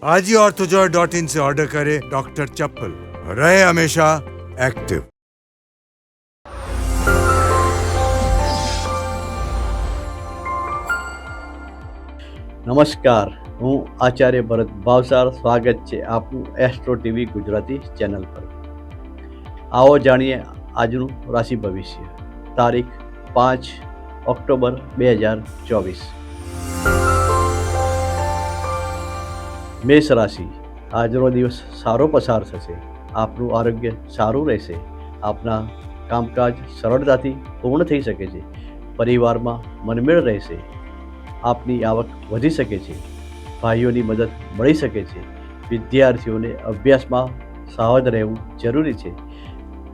आज ही orthojoy.in से order करें डॉक्टर चप्पल, रहे हमेशा एक्टिव। નમસ્કાર, હું આચાર્ય ભરત ભાવસાર. સ્વાગત છે આપનું એસ્ટ્રો ટીવી ગુજરાતી ચેનલ પર. આવો જાણીએ આજનું રાશિ ભવિષ્ય. તારીખ 5 ઓક્ટોબર 2024. મેષ રાશિ. આજનો દિવસ સારો પસાર થશે. આપનું આરોગ્ય સારું રહેશે. આપના કામકાજ સરળતાથી પૂર્ણ થઈ શકે છે. પરિવારમાં મનમેળ રહેશે. આપની આવક વધી શકે છે. ભાઈઓની મદદ મળી શકે છે. વિદ્યાર્થીઓને અભ્યાસમાં સાવધ રહેવું જરૂરી છે.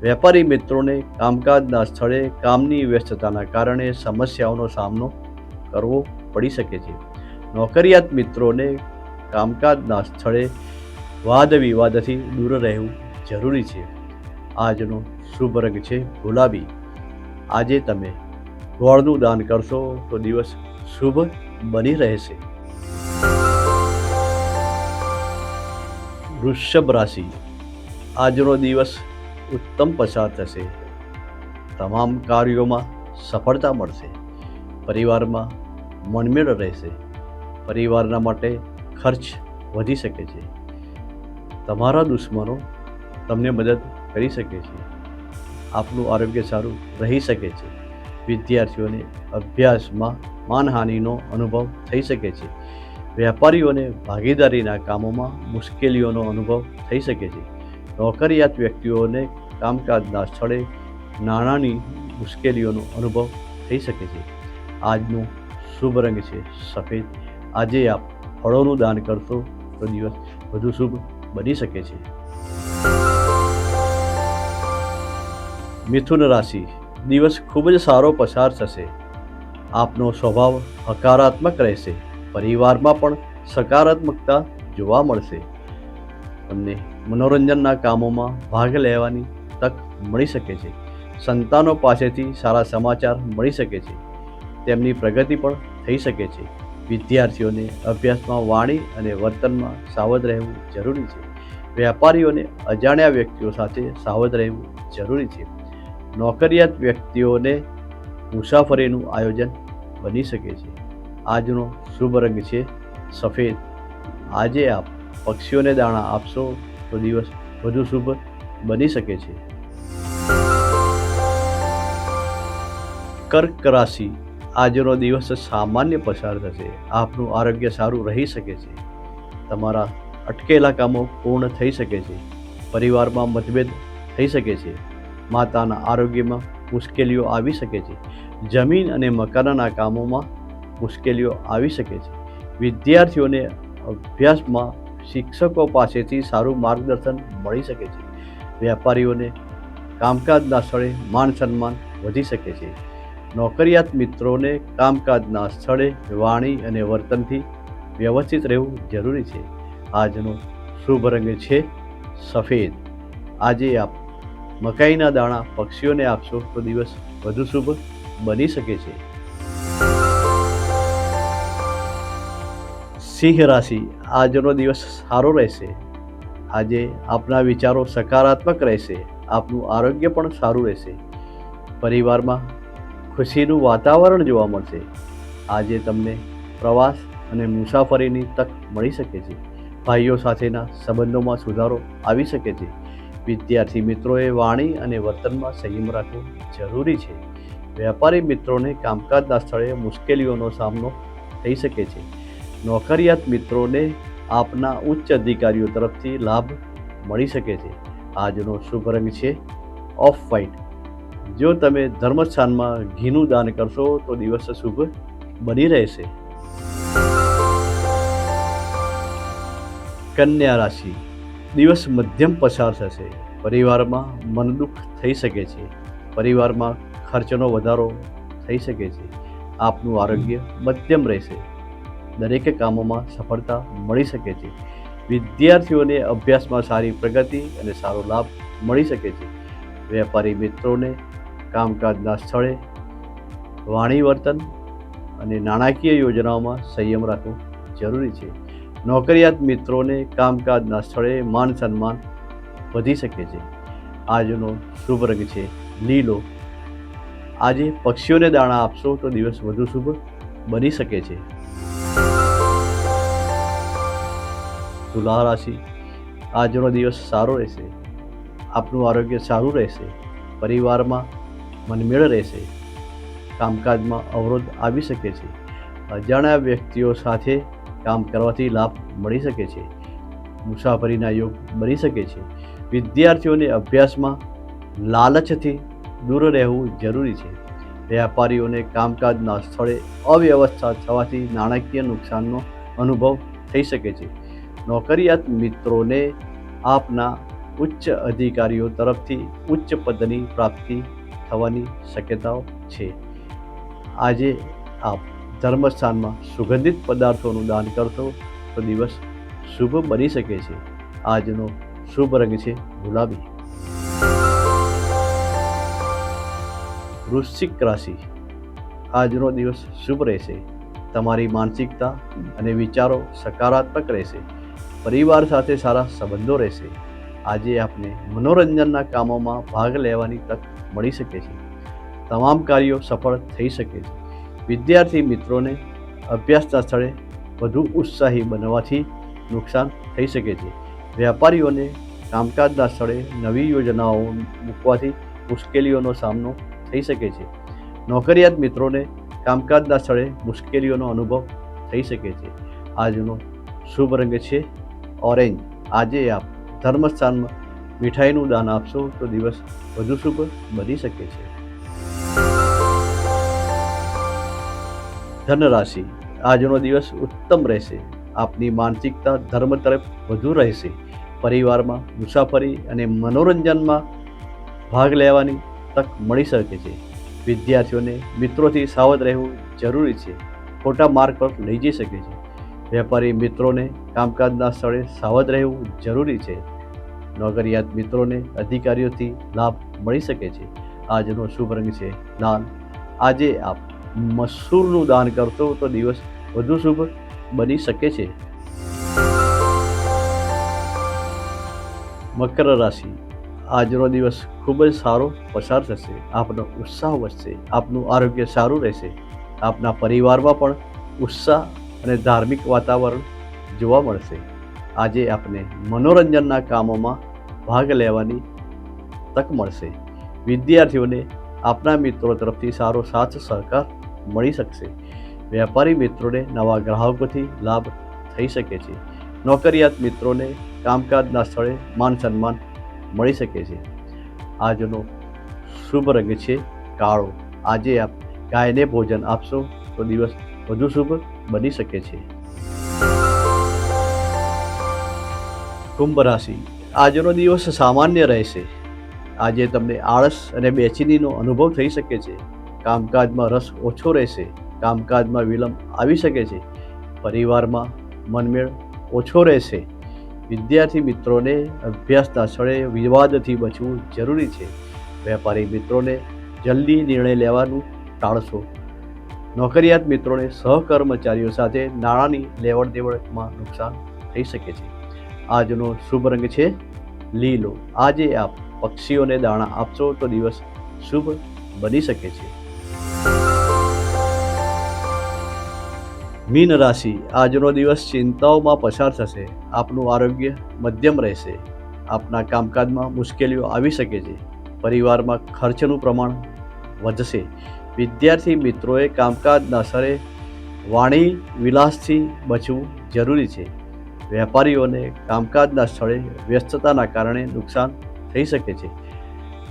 વેપારી મિત્રોને કામકાજના સ્થળે કામની વ્યસ્તતાના કારણે સમસ્યાઓનો સામનો કરવો પડી શકે છે. નોકરિયાત મિત્રોને કામકાજના સ્થળે વાદ વિવાદથી દૂર રહેવું જરૂરી છે. આજનો શુભ રંગ છે ગુલાબી. આજે તમે ગોળનું દાન કરશો તો દિવસ શુભ બની રહેશે. વૃષભ રાશિ. આજનો દિવસ ઉત્તમ પસાર થશે. તમામ કાર્યોમાં સફળતા મળશે. પરિવારમાં મનમેળ રહેશે. પરિવારના માટે ખર્ચ વધી શકે છે. તમારા દુશ્મનો તમને મદદ કરી શકે છે. આપનું આરોગ્ય સારું રહી શકે છે. વિદ્યાર્થીઓને અભ્યાસમાં માનહાનિનો અનુભવ થઈ શકે છે. વેપારીઓને ભાગીદારીના કામોમાં મુશ્કેલીઓનો અનુભવ થઈ શકે છે. નોકરિયાત વ્યક્તિઓને કામકાજના સ્થળે નાણાંની મુશ્કેલીઓનો અનુભવ થઈ શકે છે. આજનો શુભ રંગ છે સફેદ. આજે આપ ફળોનું દાન કરશો તો દિવસ વધુ શુભ બની શકે છે. મિથુન રાશિ. દિવસ ખૂબ જ સારો પસાર થશે. આપનો સ્વભાવ હકારાત્મક રહેશે. પરિવારમાં પણ સકારાત્મકતા જોવા મળશે. તમને મનોરંજનના કામોમાં ભાગ લેવાની તક મળી શકે છે. સંતાનો પાસેથી સારા સમાચાર મળી શકે છે. તેમની પ્રગતિ પણ થઈ શકે છે. વિદ્યાર્થીઓને અભ્યાસમાં વાણી અને વર્તનમાં સાવધ રહેવું જરૂરી છે. વેપારીઓને અજાણ્યા વ્યક્તિઓ સાથે સાવધ રહેવું જરૂરી છે. નોકરિયાત વ્યક્તિઓને મુસાફરીનું આયોજન બની શકે છે. આજનો શુભ રંગ છે સફેદ. આજે આપ પક્ષીઓને દાણા આપશો તો દિવસ વધુ શુભ બની શકે છે. કર્ક રાશિ. આજનો દિવસ સામાન્ય પસાર થશે. આપનું આરોગ્ય સારું રહી શકે છે. તમારા અટકેલા કામો પૂર્ણ થઈ શકે છે. પરિવારમાં મતભેદ થઈ શકે છે. માતાના આરોગ્યમાં મુશ્કેલીઓ આવી શકે છે. જમીન અને મકાનના કામોમાં મુશ્કેલીઓ આવી શકે છે. વિદ્યાર્થીઓને અભ્યાસમાં શિક્ષકો પાસેથી સારું માર્ગદર્શન મળી શકે છે. વેપારીઓને કામકાજના સ્થળે માન સન્માન વધી શકે છે. નોકરિયાત મિત્રોને કામકાજના સ્થળે વાણી અને વર્તનથી વ્યવસ્થિત રહેવું જરૂરી છે. આજનો શુભ રંગ છે સફેદ. આજે આપ મકાઈના દાણા પક્ષીઓને આપશો તો દિવસ વધુ શુભ બની શકે છે. સિંહ રાશિ. આજનો દિવસ સારો રહેશે. આજે આપના વિચારો સકારાત્મક રહેશે. આપનું આરોગ્ય પણ સારું રહેશે. પરિવારમાં ખુશીનું વાતાવરણ જોવા મળશે. આજે તમને પ્રવાસ અને મુસાફરીની તક મળી શકે છે. ભાઈઓ સાથેના સંબંધોમાં સુધારો આવી શકે છે. વિદ્યાર્થી મિત્રોએ વાણી અને વર્તનમાં સંયમ રાખવો જરૂરી છે. વેપારી મિત્રોને કામકાજના સ્થળે મુશ્કેલીઓનો સામનો થઈ શકે છે. નોકરિયાત મિત્રોને આપના ઉચ્ચ અધિકારીઓ તરફથી લાભ મળી શકે છે. આજનો શુભ રંગ છે ઓફ વ્હાઇટ. જો તમે ધર્મસ્થાનમાં ઘીનું દાન કરશો તો દિવસ શુભ બની રહેશે. કન્યા રાશિ. દિવસ મધ્યમ પસાર થશે. પરિવારમાં મનદુખ થઈ શકે છે. પરિવારમાં ખર્ચનો વધારો થઈ શકે છે. આપનું આરોગ્ય મધ્યમ રહેશે. દરેક કામોમાં સફળતા મળી શકે છે. વિદ્યાર્થીઓને અભ્યાસમાં સારી પ્રગતિ અને સારો લાભ મળી શકે છે. વેપારી મિત્રોને કામકાજના સ્થળે વાણી વર્તન અને નાણાકીય યોજનાઓમાં સંયમ રાખવો જરૂરી છે. નોકરિયાત મિત્રોને કામકાજના સ્થળે માન સન્માન વધી શકે છે. આજનો શુભ રંગ છે લીલો. આજે પક્ષીઓને દાણા આપશો તો દિવસ વધુ શુભ બની શકે છે. તુલા રાશિ, આજનો દિવસ સારો રહેશે. આપનું આરોગ્ય સારું રહેશે. પરિવારમાં મનમેળ રહેશે. કામકાજમાં અવરોધ આવી શકે છે. અજાણ્યા વ્યક્તિઓ સાથે કામ કરવાથી લાભ મળી શકે છે. મુસાફરીના યોગ બની શકે છે. વિદ્યાર્થીઓને અભ્યાસમાં લાલચથી દૂર રહેવું જરૂરી છે. વેપારીઓને કામકાજના સ્થળે અવ્યવસ્થા થવાથી નાણાકીય નુકસાનનો અનુભવ થઈ શકે છે. નોકરિયાત મિત્રોને આપના ઉચ્ચ અધિકારીઓ તરફથી ઉચ્ચ પદની પ્રાપ્તિ થવાની શક્યતાઓ છે. આજે આપ ધર્મસ્થાનમાં સુગંધિત પદાર્થોનું દાન કરશો તો દિવસ શુભ બની શકે છે. આજનો શુભ રંગ છે ગુલાબી. વૃશ્ચિક રાશિ, આજનો દિવસ શુભ રહેશે. તમારી માનસિકતા અને વિચારો સકારાત્મક રહેશે. પરિવાર સાથે સારા સંબંધો રહેશે. આજે આપને મનોરંજનના કામોમાં ભાગ લેવાની તક મળી શકે છે. તમામ કાર્યો સફળ થઈ શકે છે. વિદ્યાર્થી મિત્રોને અભ્યાસના સ્થળે વધુ ઉત્સાહી બનવાથી નુકસાન થઈ શકે છે. વેપારીઓને કામકાજના સ્થળે નવી યોજનાઓ મૂકવાથી મુશ્કેલીઓનો સામનો થઈ શકે છે. નોકરિયાત મિત્રોને કામકાજના સ્થળે મુશ્કેલીઓનો અનુભવ થઈ શકે છે. આજનો શુભ રંગ છે ઓરેન્જ. આજે આપ ધર્મસ્થાનમાં મીઠાઈનું દાન આપશો તો દિવસ વધુ શુભ બની શકે છે. ધન રાશિ, આજનો દિવસ ઉત્તમ રહેશે. આપની માનસિકતા ધર્મ તરફ વધુ રહેશે. પરિવારમાં મુસાફરી અને મનોરંજનમાં ભાગ લેવાની તક મળી શકે છે. વિદ્યાર્થીઓને મિત્રોથી સાવધ રહેવું જરૂરી છે. ખોટા માર્ગ પર લઈ જઈ શકે છે. વેપારી મિત્રોને કામકાજના સ્થળે સાવધ રહેવું જરૂરી છે. નોકરિયાત મિત્રોને અધિકારીઓથી લાભ મળી શકે છે. આજનો શુભ રંગ છે લાલ. આજે આપ મસૂરનું દાન કરશો તો દિવસ વધુ શુભ બની શકે છે. મકર રાશિ, આજનો દિવસ ખૂબ જ સારો પસાર થશે. આપનો ઉત્સાહ વધશે. આપનું આરોગ્ય સારું રહેશે. આપના પરિવારમાં પણ ઉત્સાહ અને ધાર્મિક વાતાવરણ જોવા મળશે. આજે આપને મનોરંજનના કામોમાં ભાગ લેવાની તક મળશે. વિદ્યાર્થીઓને આપના મિત્રો તરફથી સારો સાથ સહકાર મળી શકશે. વેપારી મિત્રોને નવા ગ્રાહકોથી લાભ થઈ શકે છે. નોકરિયાત મિત્રોને કામકાજના સ્થળે માન સન્માન મળી શકે છે. આજનો શુભ રંગ છે કાળો. આજે આપ ગાયને ભોજન આપશો તો દિવસ વધુ શુભ બની શકે છે. કુંભ રાશિ, આજનો દિવસ સામાન્ય રહેશે. આજે તમને આળસ અને બેચેનીનો અનુભવ થઈ શકે છે. કામકાજમાં રસ ઓછો રહેશે. કામકાજમાં વિલંબ આવી શકે છે. પરિવારમાં મનમેળ ઓછો રહેશે. વિદ્યાર્થી મિત્રોને અભ્યાસના સ્થળે વિવાદથી બચવું જરૂરી છે. વેપારી મિત્રોને જલ્દી નિર્ણય લેવાનું ટાળશો. નોકરિયાત મિત્રોને સહકર્મચારીઓ સાથે નાણાંની લેવડ દેવડમાં નુકસાન થઈ શકે છે. આજનો શુભ રંગ છે લીલો. આજે આપ પક્ષીઓને દાણા આપશો તો દિવસ શુભ બની શકે છે. મીન રાશિ, આજનો દિવસ ચિંતાઓમાં પસાર થશે. આપનું આરોગ્ય મધ્યમ રહેશે. આપના કામકાજમાં મુશ્કેલીઓ આવી શકે છે. પરિવારમાં ખર્ચનું પ્રમાણ વધશે. વિદ્યાર્થી મિત્રોએ કામકાજના સ્થળે વાણી વિલાસથી બચવું જરૂરી છે. વેપારીઓને કામકાજના સ્થળે વ્યસ્તતાના કારણે નુકસાન થઈ શકે છે.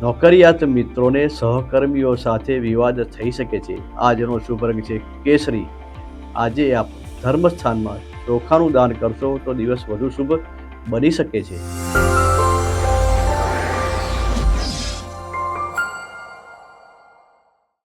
નોકરિયાત મિત્રોને સહકર્મીઓ સાથે વિવાદ થઈ શકે છે. આજનો શુભ રંગ છે કેસરી. આજે આપ ધર્મસ્થાનમાં ચોખાનું દાન કરશો તો દિવસ વધુ શુભ બની શકે છે.